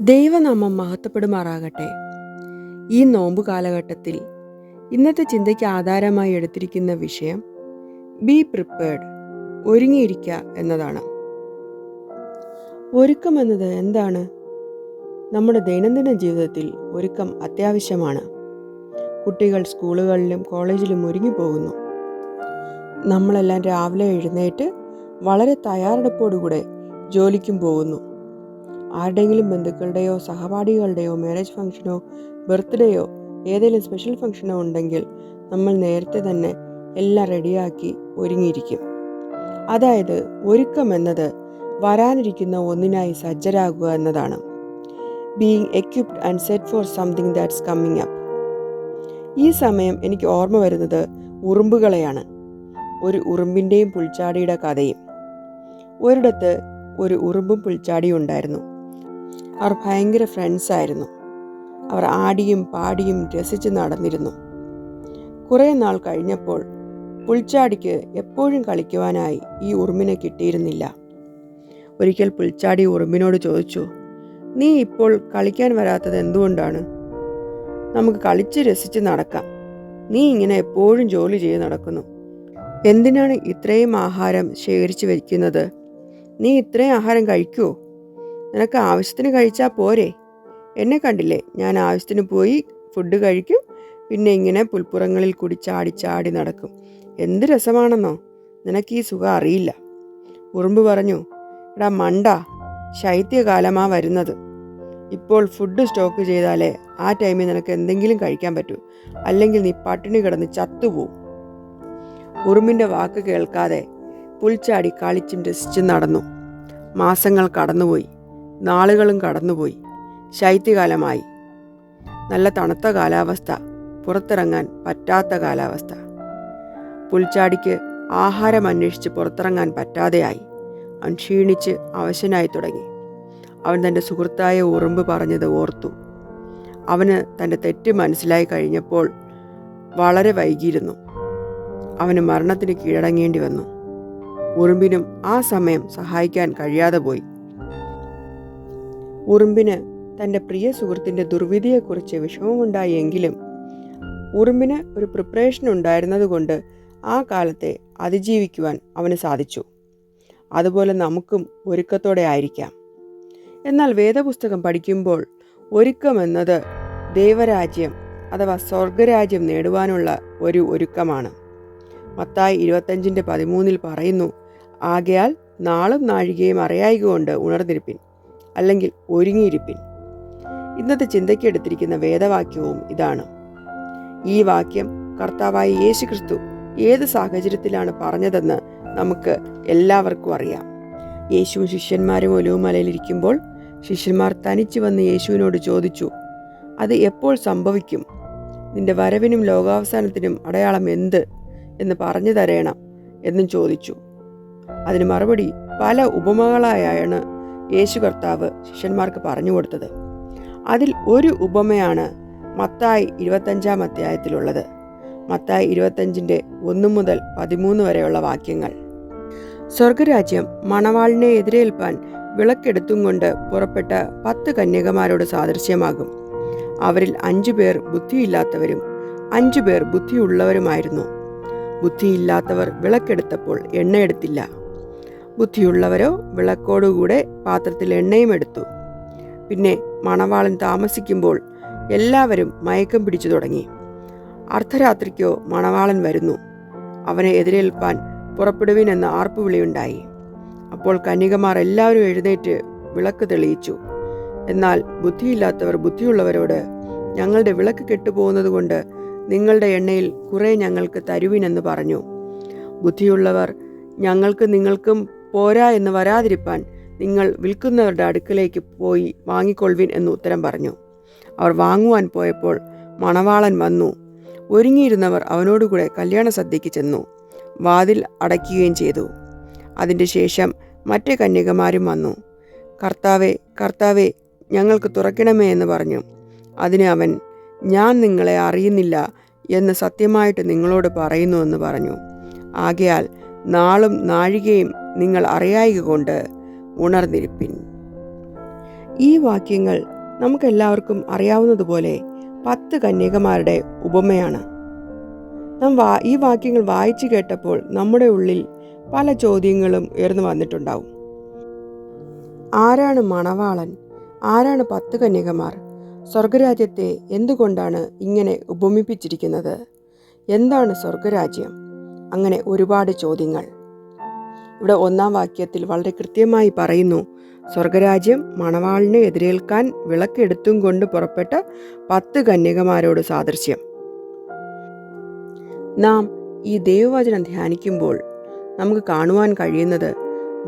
ദൈവനാമം മഹത്വപ്പെടുമാറാകട്ടെ. ഈ നോമ്പ് കാലഘട്ടത്തിൽ ഇന്നത്തെ ചിന്തയ്ക്ക് ആധാരമായി എടുത്തിരിക്കുന്ന വിഷയം ബി പ്രിപ്പേർഡ്, ഒരുങ്ങിയിരിക്കുക എന്നതാണ്. ഒരുക്കം എന്നത് എന്താണ്? നമ്മുടെ ദൈനംദിന ജീവിതത്തിൽ ഒരുക്കം അത്യാവശ്യമാണ്. കുട്ടികൾ സ്കൂളുകളിലും കോളേജിലും ഒരുങ്ങിപ്പോകുന്നു. നമ്മളെല്ലാം രാവിലെ എഴുന്നേറ്റ് വളരെ തയ്യാറെടുപ്പോടുകൂടെ ജോലിക്കും പോകുന്നു. ആരുടെയെങ്കിലും ബന്ധുക്കളുടെയോ സഹപാഠികളുടെയോ മാരേജ് ഫംഗ്ഷനോ ബർത്ത്ഡേയോ ഏതെങ്കിലും സ്പെഷ്യൽ ഫംഗ്ഷനോ ഉണ്ടെങ്കിൽ നമ്മൾ നേരത്തെ തന്നെ എല്ലാം റെഡിയാക്കി ഒരുങ്ങിയിരിക്കും. അതായത് ഒരുക്കം എന്നത് വരാനിരിക്കുന്ന ഒന്നിനായി സജ്ജരാകുക എന്നതാണ്. Being equipped and set for something that's coming up. ഈ സമയം എനിക്ക് ഓർമ്മ വരുന്നത് ഉറുമ്പുകളെയാണ്. ഒരു ഉറുമ്പിൻ്റെയും പുൽച്ചാടിയുടെ കഥയും. ഒരിടത്ത് ഒരു ഉറുമ്പും പുൽച്ചാടിയും ഉണ്ടായിരുന്നു. അവർ ഭയങ്കര ഫ്രണ്ട്സായിരുന്നു. അവർ ആടിയും പാടിയും രസിച്ച് നടന്നിരുന്നു. കുറേ നാൾ കഴിഞ്ഞപ്പോൾ പുൽച്ചാടിക്ക് എപ്പോഴും കളിക്കുവാനായി ഈ ഉറുമ്പിനെ കിട്ടിയിരുന്നില്ല. ഒരിക്കൽ പുൽച്ചാടി ഉറുമ്പിനോട് ചോദിച്ചു, "നീ ഇപ്പോൾ കളിക്കാൻ വരാത്തത് എന്തുകൊണ്ടാണ്? നമുക്ക് കളിച്ച് രസിച്ച് നടക്കാം. നീ ഇങ്ങനെ എപ്പോഴും ജോലി ചെയ്ത് നടക്കുന്നു. എന്തിനാണ് ഇത്രയും ആഹാരം ശേഖരിച്ചു വയ്ക്കുന്നത്? നീ ഇത്രയും ആഹാരം കഴിക്കുമോ? നിനക്ക് ആവശ്യത്തിന് കഴിച്ചാൽ പോരെ? എന്നെ കണ്ടില്ലേ, ഞാൻ ആവശ്യത്തിന് പോയി ഫുഡ് കഴിക്കും, പിന്നെ ഇങ്ങനെ പുൽപ്പുറങ്ങളിൽ കൂടി ചാടി ചാടി നടക്കും. എന്ത് രസമാണെന്നോ, നിനക്ക് ഈ സുഖം അറിയില്ല." ഉറുമ്പ് പറഞ്ഞു, "എടാ മണ്ട, ശൈത്യകാലമാ വരുന്നത്. ഇപ്പോൾ ഫുഡ് സ്റ്റോക്ക് ചെയ്താലേ ആ ടൈമിൽ നിനക്ക് എന്തെങ്കിലും കഴിക്കാൻ പറ്റൂ, അല്ലെങ്കിൽ നീ പട്ടിണി കിടന്ന് ചത്തുപോകും." ഉറുമ്പിൻ്റെ വാക്ക് കേൾക്കാതെ പുൽച്ചാടി കളിച്ചും രസിച്ചും നടന്നു. മാസങ്ങൾ കടന്നുപോയി, നാളുകളും കടന്നുപോയി. ശൈത്യകാലമായി. നല്ല തണുത്ത കാലാവസ്ഥ, പുറത്തിറങ്ങാൻ പറ്റാത്ത കാലാവസ്ഥ. പുൽച്ചാടിക്ക് ആഹാരം അന്വേഷിച്ച് പുറത്തിറങ്ങാൻ പറ്റാതെയായി. അവൻ ക്ഷീണിച്ച് അവശനായി തുടങ്ങി. അവൻ തൻ്റെ സുഹൃത്തായ ഉറുമ്പ് പറഞ്ഞത് ഓർത്തു. അവന് തൻ്റെ തെറ്റ് മനസ്സിലായി കഴിഞ്ഞപ്പോൾ വളരെ വൈകിയിരുന്നു. അവന് മരണത്തിന് കീഴടങ്ങേണ്ടി വന്നു. ഉറുമ്പിനും ആ സമയം സഹായിക്കാൻ കഴിയാതെ പോയി. ഉറുമ്പിന് തൻ്റെ പ്രിയ സുഹൃത്തിൻ്റെ ദുർവിധിയെക്കുറിച്ച് വിഷമമുണ്ടായി. എങ്കിലും ഉറുമ്പിന് ഒരു പ്രിപ്പറേഷൻ ഉണ്ടായിരുന്നത് കൊണ്ട് ആ കാലത്തെ അതിജീവിക്കുവാൻ അവന് സാധിച്ചു. അതുപോലെ നമുക്കും ഒരുക്കത്തോടെ ആയിരിക്കാം. എന്നാൽ വേദപുസ്തകം പഠിക്കുമ്പോൾ ഒരുക്കം എന്നത് ദൈവരാജ്യം അഥവാ സ്വർഗരാജ്യം നേടുവാനുള്ള ഒരു ഒരുക്കമാണ്. മത്തായി 25:13 പറയുന്നു, "ആകയാൽ നാളും നാഴികയും അറിയായികൊണ്ട് ഉണർന്നിരിപ്പിൻ, അല്ലെങ്കിൽ ഒരുങ്ങിയിരിപ്പിൻ." ഇന്നത്തെ ചിന്തയ്ക്ക് എടുത്തിരിക്കുന്ന വേദവാക്യവും ഇതാണ്. ഈ വാക്യം കർത്താവായ യേശുക്രിസ്തു ഏത് സാഹചര്യത്തിലാണ് പറഞ്ഞതെന്ന് നമുക്ക് എല്ലാവർക്കും അറിയാം. യേശുവും ശിഷ്യന്മാരും ഒലിവുമലയിലിരിക്കുമ്പോൾ ശിഷ്യന്മാർ തനിച്ച് വന്ന് യേശുവിനോട് ചോദിച്ചു, "അത് എപ്പോൾ സംഭവിക്കും? നിന്റെ വരവിനും ലോകാവസാനത്തിനും അടയാളം എന്ത് എന്ന് പറഞ്ഞു തരേണം" എന്നും ചോദിച്ചു. അതിന് മറുപടി പല ഉപമകളായാണ് യേശു കർത്താവ് ശിഷ്യന്മാർക്ക് പറഞ്ഞു കൊടുത്തത്. അതിൽ ഒരു ഉപമയാണ് മത്തായി 25 അധ്യായത്തിലുള്ളത്. മത്തായി 25:1 മുതൽ 13 വരെയുള്ള വാക്യങ്ങൾ. സ്വർഗരാജ്യം മണവാളിനെ എതിരേൽപ്പാൻ വിളക്കെടുത്തും കൊണ്ട് പുറപ്പെട്ട 10 കന്യകമാരോട് സാദൃശ്യമാകും. അവരിൽ 5 പേർ ബുദ്ധിയില്ലാത്തവരും 5 പേർ ബുദ്ധിയുള്ളവരുമായിരുന്നു. ബുദ്ധിയില്ലാത്തവർ വിളക്കെടുത്തപ്പോൾ എണ്ണയെടുത്തില്ല. ബുദ്ധിയുള്ളവരോ വിളക്കോടുകൂടെ പാത്രത്തിൽ എണ്ണയും എടുത്തു. പിന്നെ മണവാളൻ താമസിക്കുമ്പോൾ എല്ലാവരും മയക്കം പിടിച്ചു തുടങ്ങി. അർദ്ധരാത്രിക്കോ മണവാളൻ വരുന്നു, അവനെ എതിരേൽപ്പാൻ പുറപ്പെടുവിൻ എന്ന ആർപ്പുവിളിയുണ്ടായി. അപ്പോൾ കന്യകമാർ എല്ലാവരും എഴുന്നേറ്റ് വിളക്ക് തെളിയിച്ചു. എന്നാൽ ബുദ്ധിയില്ലാത്തവർ ബുദ്ധിയുള്ളവരോട്, "ഞങ്ങളുടെ വിളക്ക് കെട്ടുപോകുന്നത് കൊണ്ട് നിങ്ങളുടെ എണ്ണയിൽ കുറെ ഞങ്ങൾക്ക് തരുവിനെന്ന് പറഞ്ഞു." ബുദ്ധിയുള്ളവർ, "ഞങ്ങൾക്ക് നിങ്ങൾക്കും പോരാ എന്ന് വരാതിരിപ്പാൻ നിങ്ങൾ വിൽക്കുന്നവരുടെ അടുക്കലേക്ക് പോയി വാങ്ങിക്കൊള്ളുവിൻ" എന്ന് ഉത്തരം പറഞ്ഞു. അവർ വാങ്ങുവാൻ പോയപ്പോൾ മണവാളൻ വന്നു. ഒരുങ്ങിയിരുന്നവർ അവനോടുകൂടെ കല്യാണ സദ്യയ്ക്ക് ചെന്നു. വാതിൽ അടയ്ക്കുകയും ചെയ്തു. അതിൻ്റെ ശേഷം മറ്റേ കന്യകമാരും വന്നു. "കർത്താവേ, കർത്താവേ, ഞങ്ങൾക്ക് തുറക്കണമേ" എന്ന് പറഞ്ഞു. അതിന് അവൻ, "ഞാൻ നിങ്ങളെ അറിയുന്നില്ല എന്ന് സത്യമായിട്ട് നിങ്ങളോട് പറയുന്നു" എന്ന് പറഞ്ഞു. "ആകയാൽ നാളും നാഴികയും നിങ്ങൾ അറിയായിക കൊണ്ട് ഉണർന്നിരിപ്പിൻ." ഈ വാക്യങ്ങൾ നമുക്കെല്ലാവർക്കും അറിയാവുന്നതുപോലെ 10 കന്യകമാരുടെ ഉപമയാണ്. ഈ വാക്യങ്ങൾ വായിച്ചു കേട്ടപ്പോൾ നമ്മുടെ ഉള്ളിൽ പല ചോദ്യങ്ങളും ഉയർന്നു വന്നിട്ടുണ്ടാവും. ആരാണ് മണവാളൻ? ആരാണ് 10 കന്യകമാർ? സ്വർഗരാജ്യത്തെ എന്തുകൊണ്ടാണ് ഇങ്ങനെ ഉപമിപ്പിച്ചിരിക്കുന്നത്? എന്താണ് സ്വർഗരാജ്യം? അങ്ങനെ ഒരുപാട് ചോദ്യങ്ങൾ. ഇവിടെ 1-ാം വാക്യത്തിൽ വളരെ കൃത്യമായി പറയുന്നു, സ്വർഗരാജ്യം മണവാളിനെ എതിരേൽക്കാൻ വിളക്കെടുത്തും കൊണ്ട് പുറപ്പെട്ട 10 കന്യകമാരോട് സാദൃശ്യം. നാം ഈ ദൈവവചനം ധ്യാനിക്കുമ്പോൾ നമുക്ക് കാണുവാൻ കഴിയുന്നത്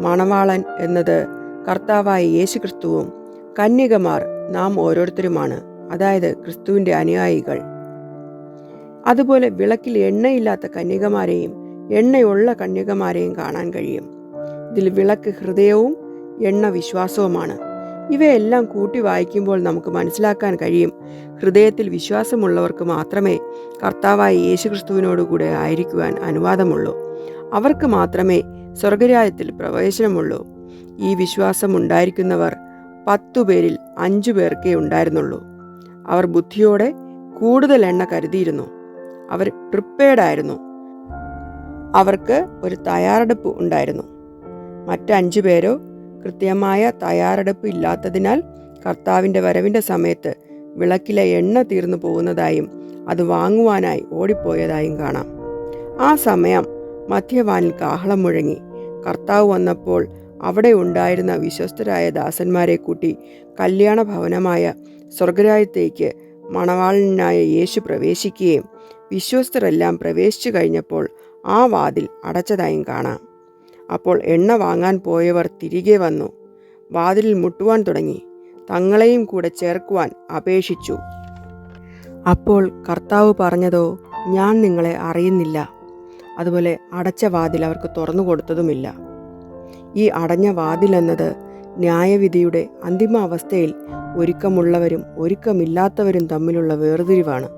മണവാളൻ എന്നത് കർത്താവായ യേശു ക്രിസ്തുവും കന്യകമാർ നാം ഓരോരുത്തരുമാണ്, അതായത് ക്രിസ്തുവിൻ്റെ അനുയായികൾ. അതുപോലെ വിളക്കിൽ എണ്ണയില്ലാത്ത കന്യകമാരെയും എണ്ണയുള്ള കന്യകമാരെയും കാണാൻ കഴിയും. ഇതിൽ വിളക്ക് ഹൃദയവും എണ്ണ വിശ്വാസവുമാണ്. ഇവയെല്ലാം കൂട്ടി വായിക്കുമ്പോൾ നമുക്ക് മനസ്സിലാക്കാൻ കഴിയും, ഹൃദയത്തിൽ വിശ്വാസമുള്ളവർക്ക് മാത്രമേ കർത്താവായ യേശു ക്രിസ്തുവിനോടുകൂടെ ആയിരിക്കുവാൻ അനുവാദമുള്ളൂ. അവർക്ക് മാത്രമേ സ്വർഗരാജ്യത്തിൽ പ്രവേശനമുള്ളൂ. ഈ വിശ്വാസം ഉണ്ടായിരിക്കുന്നവർ 10 പേരിൽ 5 പേർക്കേ ഉണ്ടായിരുന്നുള്ളൂ. അവർ ബുദ്ധിയോടെ കൂടുതൽ എണ്ണ കരുതിയിരുന്നു. അവർ പ്രിപ്പയർഡായിരുന്നു. അവർക്ക് ഒരു തയ്യാറെടുപ്പ് ഉണ്ടായിരുന്നു. മറ്റ് 5 പേരോ കൃത്യമായ തയ്യാറെടുപ്പ് ഇല്ലാത്തതിനാൽ കർത്താവിൻ്റെ വരവിൻ്റെ സമയത്ത് വിളക്കിലെ എണ്ണ തീർന്നു പോകുന്നതായും അത് വാങ്ങുവാനായി ഓടിപ്പോയതായും കാണാം. ആ സമയം മധ്യവാനിൽ കാഹളം മുഴങ്ങി. കർത്താവ് വന്നപ്പോൾ അവിടെ ഉണ്ടായിരുന്ന വിശ്വസ്തരായ ദാസന്മാരെ കൂട്ടി കല്യാണ ഭവനമായ സ്വർഗരാജ്യത്തേക്ക് മണവാളനായ യേശു പ്രവേശിക്കുകയും വിശ്വസ്തരെല്ലാം പ്രവേശിച്ചു കഴിഞ്ഞപ്പോൾ ആ വാതിൽ അടച്ചതായും കാണാം. അപ്പോൾ എണ്ണ വാങ്ങാൻ പോയവർ തിരികെ വന്നു വാതിലിൽ മുട്ടുവാൻ തുടങ്ങി. തങ്ങളെയും കൂടെ ചേർക്കുവാൻ അപേക്ഷിച്ചു. അപ്പോൾ കർത്താവ് പറഞ്ഞതോ, ഞാൻ നിങ്ങളെ അറിയുന്നില്ല. അതുപോലെ അടച്ച വാതിൽ അവർക്ക് തുറന്നു കൊടുത്തതുമില്ല. ഈ അടഞ്ഞ വാതിൽ എന്നത് ന്യായവിധിയുടെ അന്തിമ അവസ്ഥയിൽ ഒരുക്കമുള്ളവരും ഒരുക്കമില്ലാത്തവരും തമ്മിലുള്ള വേർതിരിവാണ്.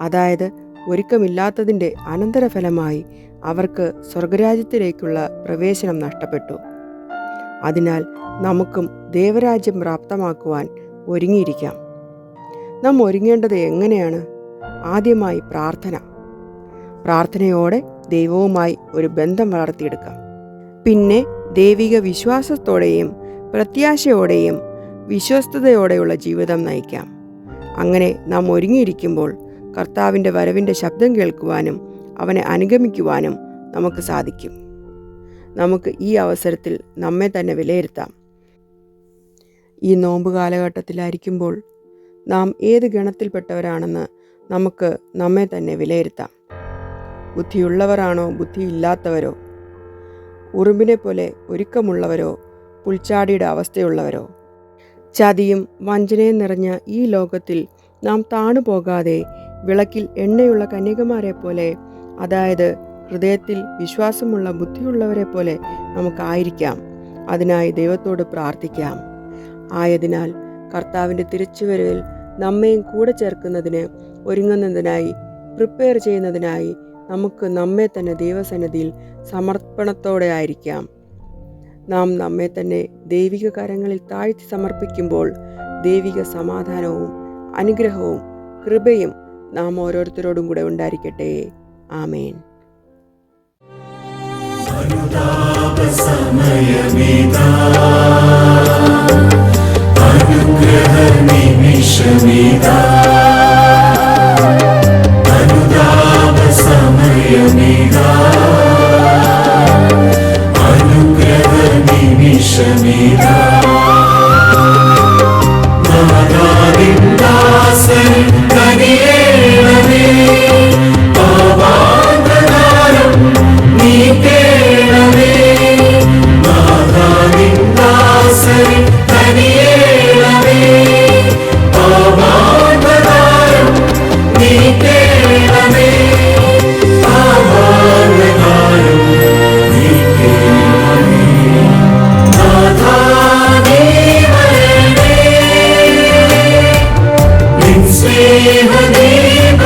അതായത് ഒരുക്കമില്ലാത്തതിൻ്റെ അനന്തരഫലമായി അവർക്ക് സ്വർഗരാജ്യത്തിലേക്കുള്ള പ്രവേശനം നഷ്ടപ്പെട്ടു. അതിനാൽ നമുക്കും ദൈവരാജ്യം പ്രാപ്തമാക്കുവാൻ ഒരുങ്ങിയിരിക്കാം. നാം ഒരുങ്ങേണ്ടത് എങ്ങനെയാണ്? ആദ്യമായി പ്രാർത്ഥനയോടെ ദൈവവുമായി ഒരു ബന്ധം വളർത്തിയെടുക്കാം. പിന്നെ ദൈവിക വിശ്വാസത്തോടെയും പ്രത്യാശയോടെയും വിശ്വസ്തയോടെയുള്ള ജീവിതം നയിക്കാം. അങ്ങനെ നാം ഒരുങ്ങിയിരിക്കുമ്പോൾ കർത്താവിൻ്റെ വരവിൻ്റെ ശബ്ദം കേൾക്കുവാനും അവനെ അനുഗമിക്കുവാനും നമുക്ക് സാധിക്കും. നമുക്ക് ഈ അവസരത്തിൽ നമ്മെ തന്നെ വിലയിരുത്താം. ഈ നോമ്പ് കാലഘട്ടത്തിലായിരിക്കുമ്പോൾ നാം ഏത് ഗണത്തിൽപ്പെട്ടവരാണെന്ന് നമുക്ക് നമ്മെ തന്നെ വിലയിരുത്താം. ബുദ്ധിയുള്ളവരാണോ ബുദ്ധിയില്ലാത്തവരോ? ഉറുമ്പിനെ പോലെ ഒരുക്കമുള്ളവരോ പുൽച്ചാടിയുടെ അവസ്ഥയുള്ളവരോ? ചതിയും വഞ്ചനയും നിറഞ്ഞ ഈ ലോകത്തിൽ നാം താണുപോകാതെ വിളക്കിൽ എണ്ണയുള്ള കന്യകമാരെ പോലെ, അതായത് ഹൃദയത്തിൽ വിശ്വാസമുള്ള ബുദ്ധിയുള്ളവരെ പോലെ നമുക്കായിരിക്കാം. അതിനായി ദൈവത്തോട് പ്രാർത്ഥിക്കാം. ആയതിനാൽ കർത്താവിൻ്റെ തിരിച്ചുവരവിൽ നമ്മയും കൂടെ ചേർക്കുന്നതിന് ഒരുങ്ങുന്നതിനായി പ്രിപ്പയർ ചെയ്യുന്നതിനായി നമുക്ക് നമ്മെ തന്നെ ദൈവസന്നിധിയിൽ സമർപ്പണത്തോടെ ആയിരിക്കാം. നാം നമ്മെ തന്നെ ദൈവിക കരങ്ങളിൽ താഴ്ത്തി സമർപ്പിക്കുമ്പോൾ ദൈവിക സമാധാനവും അനുഗ്രഹവും കൃപയും നാം ഓരോരുത്തരോടും കൂടെ ഉണ്ടായിരിക്കട്ടെ. ആമേൻ.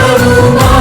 സ്നേഹദീപവുമായി